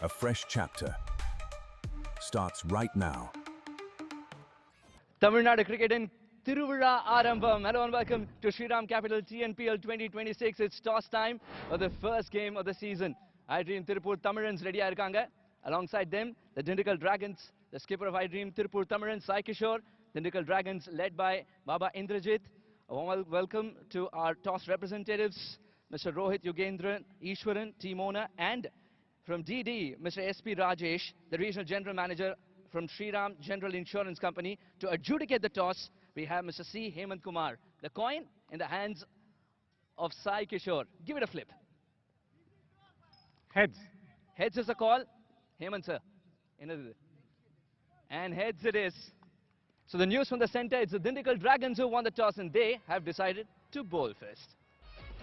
A fresh chapter starts right now. Tamil Nadu cricket in Tiruvizha Arambam. Hello and welcome to Shriram Capital TNPL 2026. It's toss time for the first game of the season. iDream Tirupur Tamirans ready irukanga. Alongside them, the Dindigul Dragons, the skipper of iDream Tirupur Tamirans, Sai Kishore. Dindigul Dragons led by Baba Indrajit. A warm welcome to our toss representatives, Mr. Rohit Yugendran, Ishwaran, Team owner, and from DD, Mr. SP Rajesh, the regional general manager from Shriram General Insurance Company. To adjudicate the toss, we have Mr. C. Hemant Kumar. The coin in the hands of Sai Kishore. Give it a flip. Heads. Heads is the call. Hemant sir. And heads it is. So the news from the center, it's the Dindigul Dragons who won the toss and they have decided to bowl first.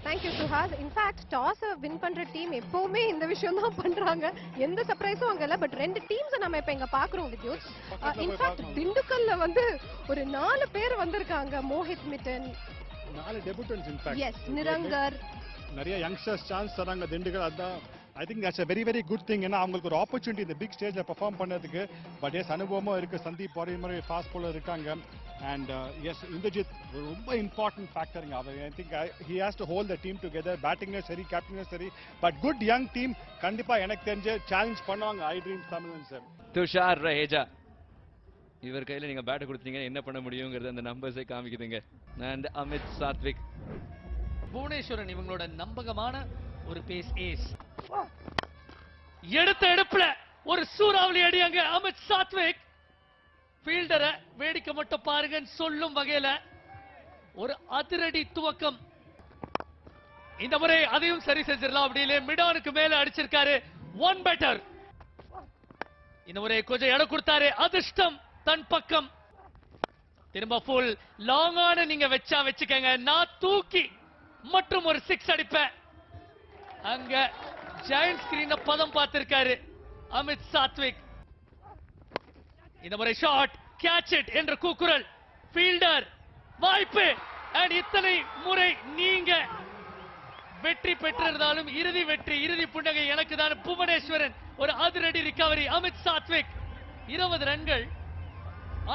Thank you Suhas. In fact டாஸை win பண்ற team எப்பவுமே இந்த விஷயம் தான் பண்றாங்க. எந்த சர்ப்ரைஸும் அங்க இல்ல. பட் ரெண்டு டீம்ஸ் நம்ம இப்ப இங்க பாக்குறோம் வித்யூ. இன்ஃபேக்ட் திண்டுக்கல்ல வந்து ஒரு 4 பேர் வந்திருக்காங்க. Mohit மிட்டன், 4 debutantes in fact. எஸ், நிரங்கர், நிறைய யங்ஸ்டர்ஸ் சான்ஸ் தராங்க திண்டுக்கல். அதான் I think that's a very good thing. ஏன்னா அவங்களுக்கு ஒரு ஆப்பர்ச்சுனிட்டி இந்த பிக் ஸ்டேஜ்ல பெர்ஃபார்ம் பண்ணதுக்கு. பட் எஸ், அனுபவமும் இருக்கு. சந்தீப் ஒரே மாதிரி ஃபாஸ்ட் போலர் இருக்காங்க. அண்ட் எஸ், இந்திரஜித் ரொம்ப இம்பார்ட்டன்ட் ஃபேக்டருங்க. அவர் I think he has to hold the team together. பேட்டிங்கும் சரி, கேப்டனும் சரி. But good young team. கண்டிப்பா எனக்கு தெரிஞ்சு சேலஞ்ச் பண்ணுவாங்க iDream தமிழன் சார். துஷார் ரஹேஜா, இவர் கையில நீங்க பேட் கொடுத்தீங்க, என்ன பண்ண முடியுங்கிறது அந்த நம்பர்ஸை காமிக்குதுங்க. அண்ட் அமித் சாத்விக், புவனேஸ்வரன் இவங்களோட நம்பகமான ஒரு பேஸ் ஏஸ். எடுத்த எடுப்புல ஒரு சூறாவளி அடி அங்க அமித் சாத்விக். ஃபீல்டரை வேடிக்கை மட்டும் பாருங்கன்னு சொல்லும் வகையில ஒரு அதிரடி துவக்கம். இந்த முறை அதையும் சரி செஞ்சிடலாம் அப்படின்னு மிடானுக்கு மேல அடிச்சிருக்காரு. One better. இந்த முறை கொஞ்சம் இடம் கொடுத்தாரு. அதிர்ஷ்டம் தன் பக்கம். திரும்ப ஃபுல் லாங்கான நீங்க வச்சுக்கங்க. நான் தூக்கி மற்றும் ஒரு 6 அடிப்பேன். அங்க ஜெயண்ட் ஸ்கிரீன் பதம் பார்த்திருக்காரு அமித் சாத்விக். இந்த முறை ஷாட், கேட்ச் இட் என்ற கூக்குரல். ஃபீல்டர் வாய்ப்பு. அண்ட் இத்தனை முறை நீங்க வெற்றி பெற்றிருந்தாலும் இறுதி வெற்றி, இறுதி புன்னகை எனக்கு தான். புவனேஸ்வரன் ஒரு அதிரடி ரிகவரி. அமித் சாத்விக் 20 ரன்கள்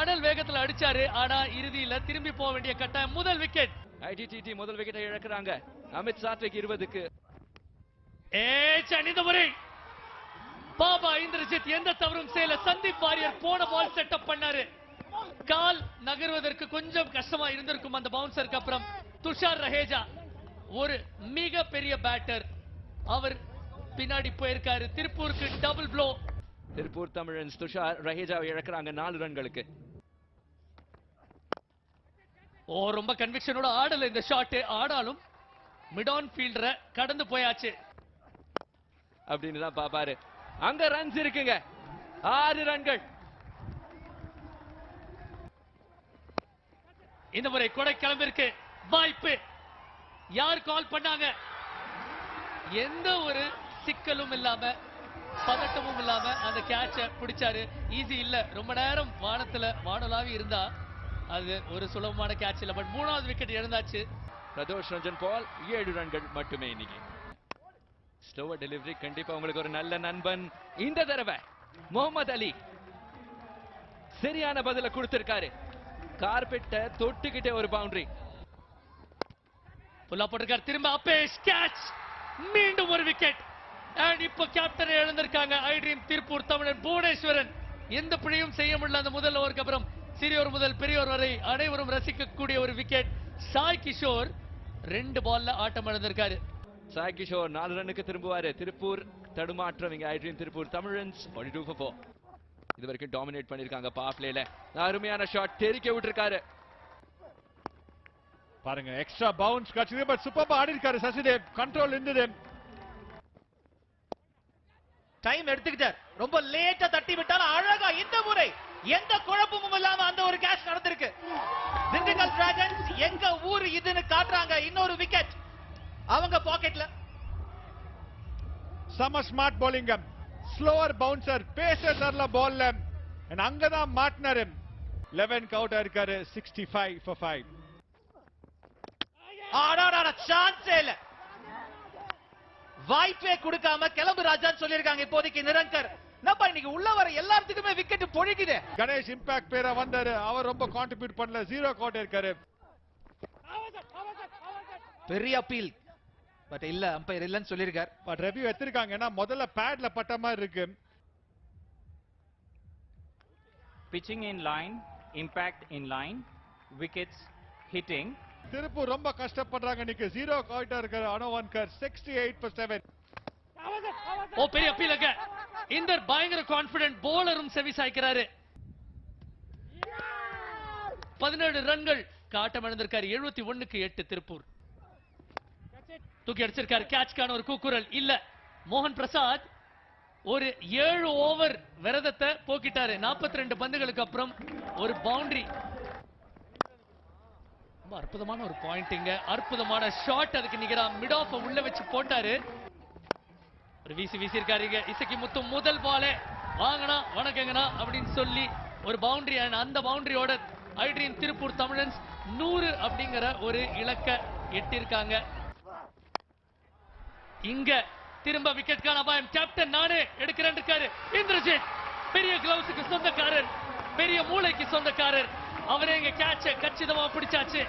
அனல் வேகத்தில் அடிச்சாரு. ஆனா இறுதியில திரும்பி போக வேண்டிய கட்டாயம். முதல் விக்கெட். ஐடிடிடி முதல் விக்கெட்டை இழக்கிறாங்க. அமித் சாத்விக் 20க்கு. இந்த முறை பாபா இந்திரஜித் எந்த தவறும் செய்யல. சந்தீப் வாரியர் போன பால் செட்டப் பண்ணாரு. கால் நகர்வதற்கு கொஞ்சம் கஷ்டமா இருந்திருக்கும் அந்த பவுன்சருக்கு அப்புறம். துஷார் ரஹேஜா ஒரு மிக பெரிய பேட்டர். அவர் பின்னாடி போயிருக்காரு. திருப்பூருக்கு டபுள் ப்ளோ. திருப்பூர் தமிழன்ஸ் துஷார் ரஹேஜாவை இழக்கிறாங்க 4 ரன்களுக்கு. ரொம்ப கன்விக்ஷனோட ஆடல இந்த ஷாட். ஆடாலும் மிடான் ஃபீல்டரை கடந்து போயாச்சு அப்படின்னு தான் பாப்பாரு. அங்க ரன்ஸ் இருக்குங்க. 6 ரன்கள். இந்த முறை கொடை கிளம்பிருக்கு. வாய்ப்பு. யார் கால் பண்ணாங்க? எந்த ஒரு சிக்கலும் இல்லாம, பதட்டமும் இல்லாம அந்த கேட்ச பிடிச்சாரு. ஈஸி இல்ல. ரொம்ப நேரம் வானலாவி இருந்தா அது ஒரு சுலபமான கேட்ச் இல்ல. பட் 3வது விக்கெட் இழந்தாச்சு. பிரதோஷ் ரஞ்சன் பால் 7 ரன்கள் மட்டுமே இன்னைக்கு. Slower delivery. கண்டிப்பா உங்களுக்கு ஒரு நல்ல நண்பன் இந்த தடவை. முகமது அலி சரியான பதில கொடுத்திருக்காரு. கார்பெட்ட தொட்டுக்கிட்டே ஒரு பவுண்டரி. புல்லா போட்டிருக்காரு. திரும்ப அப்பேஷ் கேட்ச். மீண்டும் ஒரு விக்கெட். அண்ட் இப்ப கேப்டனை இழந்திருக்காங்க iDream திருப்பூர் தமிழன் புவனேஸ்வரன். எந்த பிழையும் செய்ய முடியல அந்த முதல் ஓவருக்கு அப்புறம். சிறியோர் முதல் பெரியோர் வரை அனைவரும் ரசிக்கக்கூடிய ஒரு விக்கெட். சாய் கிஷோர் 2 பால்ல ஆட்டம் இழந்திருக்காரு. சாய் கிஷோர் 4 ரன்னுக்கு திரும்புவாரு. திருப்பூர் தடுமாற்றம் இங்க iDream திருப்பூர் தமிழன்ஸ் 42 for 4. இது வரைக்கும் டாமினேட் பண்ணிருக்காங்க பவர் பிளேல. அருமையான ஷாட் தெரிக்க விட்டுருக்காரு. பாருங்க, எக்ஸ்ட்ரா பவுன்ஸ் கிடைச்சது. பட் சூப்பரா ஆடி இருக்காரு சசிதேவ். கண்ட்ரோல் இருந்தது. டைம் எடுத்துக்கிட்டார். ரொம்ப லேட்டா தட்டி விட்டாலும் அழகா இந்த முறை எந்த குழப்பமும் இல்லாம அந்த ஒரு கேட்ச் நடந்திருக்கு. திண்டுக்கல் டிராகன்ஸ் எங்க ஊர் இதுன்னு காட்டுறாங்க. இன்னொரு விக்கெட் அவங்க பாக்கெட்ல. சம smart bowling. Slower bouncer. Pacer தரல பால்ல. அங்கதான் மாட்டினாரு. 11 அவுட் இருக்காரு. 65 for 5. சான்ஸே இல்ல. வாய்ப்பே கொடுக்காம கிளம்பு ராஜான்னு சொல்லியிருக்காங்க இப்போதைக்கு நிரங்கர். என்னப்பா இன்னைக்கு உள்ள வர எல்லாத்துக்குமே விக்கெட் பொழிக்குது. கணேஷ் இம்பாக்ட் பேரா வந்தாரு, அவர் ரொம்ப கான்ட்ரிபியூட் பண்ணல, 0 கோட் இருக்காரு. பெரிய அப்பீல், பட் இல்ல அம்பையர் இல்லன்னு சொல்லியிருக்கார். பட் ரெவியூ எடுத்திருக்காங்க, ஏன்னா முதல்ல பேட்ல பட்ட மாதிரி இருக்கு. Pitching in line, impact in line, wickets hitting. Tiruppur ரொம்ப கஷ்டப்படுறாங்க இன்னைக்கு, 0 கோட்டா இருக்காரு அனோவான்கர், 68/7. ஓ பெரிய அப்பீலங்க. இந்தர் பயங்கர கான்பிடென்ட், போலரும் செவி சாய்க்கிறாரு. 17 ரன்கள் காட்டம் இழந்திருக்காரு. 71-8 திருப்பூர். தூக்கி அடிச்சிருக்காரு. கேட்ச்கான ஒரு கூக்குரல் இல்ல. மோகன் பிரசாத் ஒரு 7 ஓவர் விரதத்தை போக்கிட்டாரு. 42 பந்துகளுக்கு அப்புறம் ஒரு பவுண்டரி. ரொம்ப அற்புதமான ஒரு பாயிண்டிங்க, அற்புதமான ஷாட். அதுக்கு நிகரா மிட் ஆஃப் உள்ள வச்சு போட்டாரு. ஒரு வீசி இருக்காருங்க. இசக்கி முத்து முதல் பாலே வாங்கனா வணக்கங்கனா அப்படின்னு சொல்லி ஒரு பவுண்டரி. அந்த பவுண்டரியோட ஐட்ரீம் திருப்பூர் தமிழன்ஸ் 100 அப்படிங்கிற ஒரு இலக்க எட்டிருக்காங்க. இங்க திரும்ப விக்கெட்கான அபாயம். கேப்டன் நானே எடுக்கிறேன் இருக்காரு இந்திரஜித். பெரிய கிளவுஸுக்கு சொந்தக்காரர், பெரிய மூளைக்கு சொந்தக்காரர். அவரே இங்க கேட்ச கச்சிதமா பிடிச்சாச்சு.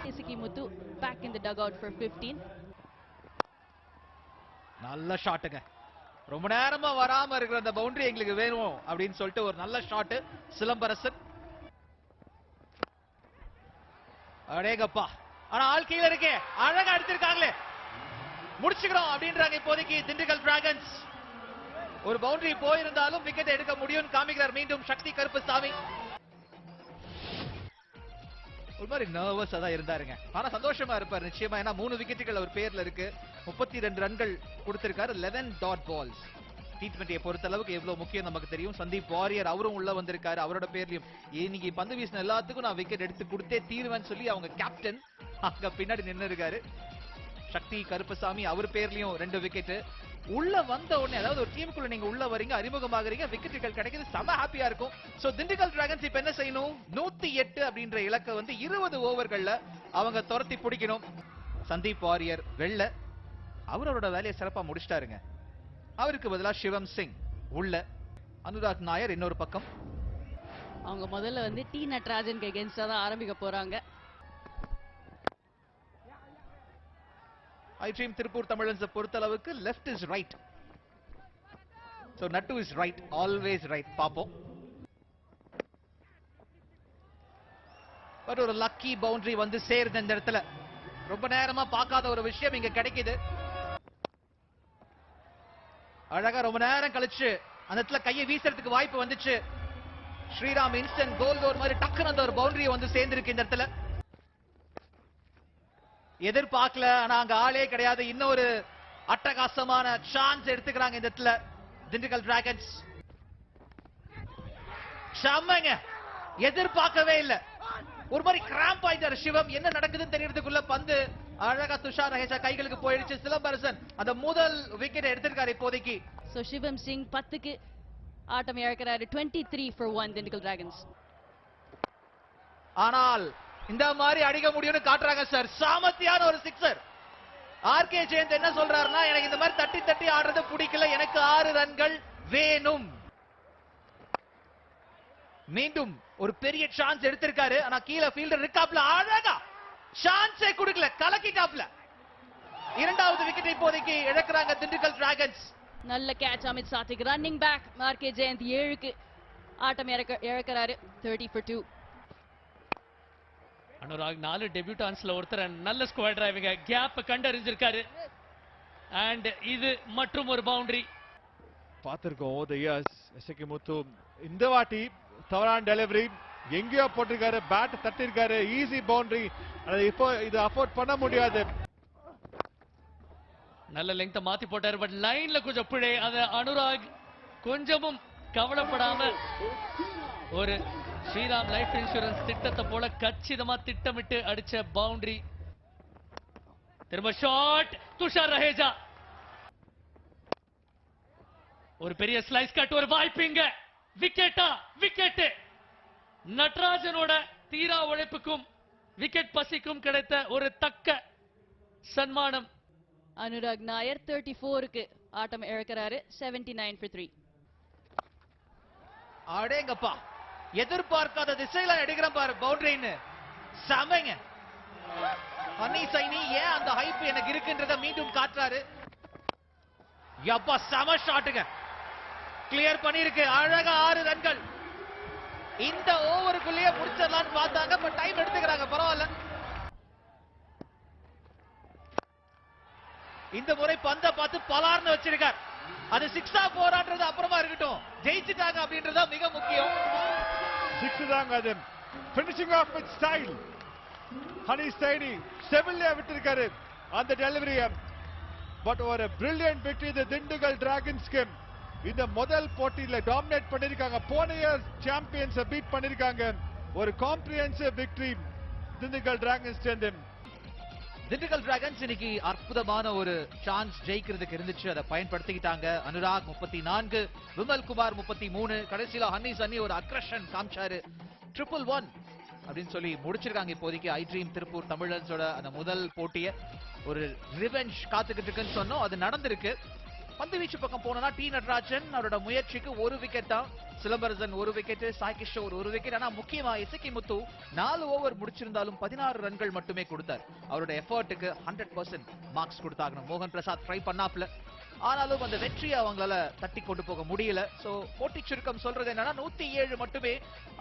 Isiki Muthu back in the dugout for 15. நல்ல ஷாட்டுங்க. ரொம்ப நேரமா வராம இருக்கிற அந்த பவுண்டரி எங்களுக்கு வேணும் அப்படின்னு சொல்லிட்டு ஒரு நல்ல ஷாட் சிலம்பரசன். அடேங்கப்பா, ஆனா ஆள் கீழ இருக்கே, அழகா அடிச்சிருக்காங்களே. முடிச்சுக்கிறோம் அப்படின்றாங்க இப்போதைக்கு திண்டுக்கல் டிராகன்ஸ். ஒரு பவுண்டரி போயிருந்தாலும் விக்கெட் எடுக்க முடியும் காமிக்கிறார் மீண்டும் சக்தி கருப்பசாமி. ஒரு மாதிரி நர்வஸா தான் இருந்தாருங்க, ஆனா சந்தோஷமா இருப்பார் நிச்சயமா. ஏன்னா 3 விக்கெட்டுகள் அவர் பேர்ல இருக்கு. 32 ரன்கள் கொடுத்திருக்காரு. 11 டாட் பால்ஸ். T20 பொறுத்த அளவுக்கு எவ்வளவு முக்கியம் நமக்கு தெரியும். சந்தீப் வாரியர் அவரும் உள்ள வந்திருக்காரு. அவரோட பேர்லயும் இன்னைக்கு பந்து வீசின எல்லாத்துக்கும் நான் விக்கெட் எடுத்து கொடுத்தே தீர்வேன்னு சொல்லி அவங்க கேப்டன் அங்க பின்னாடி நின்று இருக்காரு. சக்தி கருப்பசாமி அவர் பேர்லயும் 2 விக்கெட். உள்ள வந்த உடனே, அதாவது ஒரு டீமுக்குள்ள நீங்க உள்ள வரீங்க, அறிமுகமாகறீங்க, விக்கெட்டுகள் கிடைக்குது, செம ஹாப்பியா இருக்கும். சோ திண்டுக்கல் டிராகன்ஸ் இப்ப என்ன செய்யணும்? 108 அப்படின்ற இலக்க 20 ஓவர்கள்ல அவங்க துரத்தி பிடிக்கணும். சந்தீப் வாரியர் வெள்ள அவரோட வேலையை சிறப்பா முடிச்சிட்டாருங்க. அவருக்கு பதிலா சிவம் சிங் உள்ள, அனுராக் நாயர் இன்னொரு பக்கம். அவங்க முதல்ல டி நட்ராஜனுக்கு அகைன்ஸ்டா தான் ஆரம்பிக்க போறாங்க. ஐட்ரீம் திருப்பூர் தமிழன்ஸ் பொறுத்த அளவுக்கு லெஃப்ட் இஸ் ரைட். சோ நட்டு இஸ் ரைட், ஆல்வேஸ் ரைட். பாப்போம். பட் ஒரு லக்கி பவுண்டரி சேருது இந்த இடத்துல. ரொம்ப நேரமா பார்க்காத ஒரு விஷயம் இங்க கிடைக்குது. அழகா ரொம்ப நேரம் கழிச்சு அந்த இடத்துல கையை வீசுறதுக்கு வாய்ப்பு வந்துச்சு. ஸ்ரீராம் இன்ஸ்டன்ட் கோல் ஒரு மாதிரி டக்குன்னு அந்த ஒரு பவுண்டரி சேர்ந்திருக்கு இந்த இடத்துல. எதிர்பார்க்கல, ஆனா அங்க ஆளே கிடையாது. இன்னொரு அட்டகாசமான சான்ஸ் எடுத்துக்கிறாங்க இந்த இடத்துல திண்டுக்கல் டிராகன்ஸ். செம்மங்க, எதிர்பார்க்கவே இல்ல. ஒரு மாதிரி கிராம்ப் ஆயிட்டாரு சிவம். என்ன நடக்குதுன்னு தெரியறதுக்குள்ள பந்து அழகா துஷார் ரஹேஜா கைகளுக்கு போயிடுச்சு. சிலம்பரசன் அந்த முதல் விக்கெட் எடுத்திருக்காரு இப்போதைக்கு. சோ சிவம் சிங் 10க்கு ஆட்டம் இழக்கிறாரு. 23 for 1 திண்டுக்கல் டிராகன்ஸ். ஆனால் இந்த மாதிரி அடிக்க முடியும்னு காட்டுறாங்க சார். சாமர்த்தியான ஒரு சிக்ஸர். ஆர்கே ஜெயந்த் என்ன சொல்றாருன்னா, எனக்கு இந்த மாதிரி தட்டி தட்டி ஆடுறது பிடிக்கல, எனக்கு 6 ரன்கள் வேணும். மீண்டும் ஒரு பெரிய சான்ஸ் எடுத்திருக்காரு. ஆனா கீழே ஃபீல்டர் இருக்காப்ல, அழகா சான்ஸே கொடுக்கல, கலக்கிட்டாப்ல. இரண்டாவது விக்கெட் இப்போதைக்கு இழக்கிறாங்க திண்டுக்கல் டிராகன்ஸ். நல்ல catch Amit Sathvik. Running back RK Jayanth 7க்கு ஆட்டம் இழக்கிறாரு. 30 for 2. அனுராக் 4 டெபியூட்டான்ஸ்ல ஒருத்தர் நல்ல ஸ்குவாட் டிரைவிங்க, கேப் கண்டறிஞ்சிருக்காரு. அண்ட் இது மற்றும் ஒரு பவுண்டரி பார்த்திருக்கோம். ஓ தி இயர்ஸ் எஸ்கே முத்து இந்த வாட்டி தவறான டெலிவரி எங்கேயோ போட்டிருக்காரு, பேட் தட்டிருக்காரு, ஈஸி பவுண்டரி. இப்போ இது அஃபோர்ட் பண்ண முடியாது. நல்ல லெங்த மாத்தி போட்டாரு. பட் லைன்ல கொஞ்சம் பிழை. அத அனுராக் கொஞ்சமும் கவலைப்படாம ஒரு ஸ்ரீராம் லைஃப் இன்சூரன்ஸ் திட்டத்தை போல கச்சிதமா திட்டமிட்டு அடிச்ச பவுண்டரி. திரும்ப ஷாட். துஷார் ரஹேஜா ஒரு பெரிய ஸ்லைஸ் கட், ஒரு வாய்ப்புங்க. விக்கெட்டா? விக்கெட். நட்ராஜனோட தீரா உழைப்புக்கும் விக்கெட் பசிக்கும் கிடைத்த ஒரு தக்க சன்மானம். அனுராக் நாயர் 34க்கு ஆட்டம் இழக்கிறாரு. 79 for 3. அடேங்கப்பா, எதிர்பார்க்காத திசையில எடுக்கிறேன் பாரு பவுண்டரின்னு. சமைங்க. ஹனி சைனி ஏன் அந்த ஹைப் எனக்கு இருக்குன்றத மீண்டும் காட்டுறாரு. யப்பா சம ஷாட்டுங்க. கிளியர் பண்ணிருக்கு. அழகா 6 ரன்கள். இந்த ஓவருக்குள்ளேயே முடிச்சிடலாம்னு பார்த்தாங்க, பட் டைம் எடுத்துக்கிறாங்க. பரவாயில்ல. இந்த முறை பந்த பார்த்து பலார்னு வச்சிருக்கார். அது 6-ஆ 4-ஆன்றது அப்புறமா இருக்கட்டும், ஜெயிச்சிட்டாங்க அப்படின்றத மிக முக்கியம். 6 தாங்க அது. Finishing off with style. Honey Saini செவிலியா விட்டிருக்காரு அந்த டெலிவரிய. பட் ஒரு பிரில்லியன்ட் விக்டரி இந்த திண்டுக்கல் டிராகன்ஸ்க்கு. இந்த முதல் போட்டியில டாமினேட் பண்ணிருக்காங்க. போன இயர் சாம்பியன்ஸை பீட் பண்ணிருக்காங்க. ஒரு காம்ப்ரிஹென்சிவ் விக்டரி திண்டுக்கல் டிராகன்ஸ் சேர்ந்து. திண்டுக்கல் டிராகன்ஸ் இன்னைக்கு அற்புதமான ஒரு சான்ஸ் ஜெயிக்கிறதுக்கு இருந்துச்சு, அதை பயன்படுத்திக்கிட்டாங்க. அனுராக் 34, விமல்குமார் 33, கடைசியில ஹன்னி சன்னி ஒரு அக்ரஷன் காமிச்சாரு. 111 அப்படின்னு சொல்லி முடிச்சிருக்காங்க இப்போதைக்கு ஐ ட்ரீம் திருப்பூர் தமிழன்ஸோட அந்த முதல் போட்டிய. ஒரு ரிவெஞ்ச் காத்துக்கிட்டு இருக்குன்னு சொன்னோம், அது நடந்திருக்கு. பந்து வீச்சு பக்கம் போனா டி நடராஜன் அவரோட முயற்சிக்கு 1 விக்கெட் தான். Silambarasan 1 wicket, Sai Kishore 1 wicket. ஆனா முக்கியமா இசக்கி முத்து 4 ஓவர் முடிச்சிருந்தாலும் 16 ரன்கள் மட்டுமே கொடுத்தார். அவரோட எஃபர்ட்டுக்கு 100% மார்க்ஸ் கொடுத்தாங்க. மோகன் பிரசாத் ட்ரை பண்ணாப்ல, ஆனாலும் அந்த வெற்றியை அவங்களால தட்டி கொண்டு போக முடியல. சோ போட்டி சுருக்கம் சொல்றது என்னன்னா 107 மட்டுமே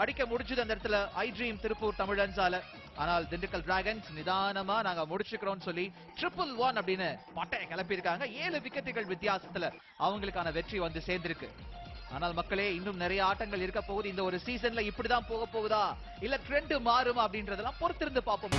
அடிக்க முடிஞ்சது அந்த இடத்துல ஐ ட்ரீம் திருப்பூர் தமிழன்ஸால. ஆனால் திண்டுக்கல் டிராகன்ஸ் நிதானமா நாங்க முடிச்சுக்கிறோம்னு சொல்லி 111 அப்படின்னு பட்டைய கிளப்பி இருக்காங்க. 7 விக்கெட்டுகள் வித்தியாசத்துல அவங்களுக்கான வெற்றி வந்து சேர்ந்திருக்கு. ஆனால் மக்களே, இன்னும் நிறைய ஆட்டங்கள் இருக்க போகுது. இந்த ஒரு சீசன்ல இப்படிதான் போக போகுதா இல்ல ட்ரெண்ட் மாறுமா அப்படின்றதெல்லாம் பொறுத்திருந்து பார்ப்போம்.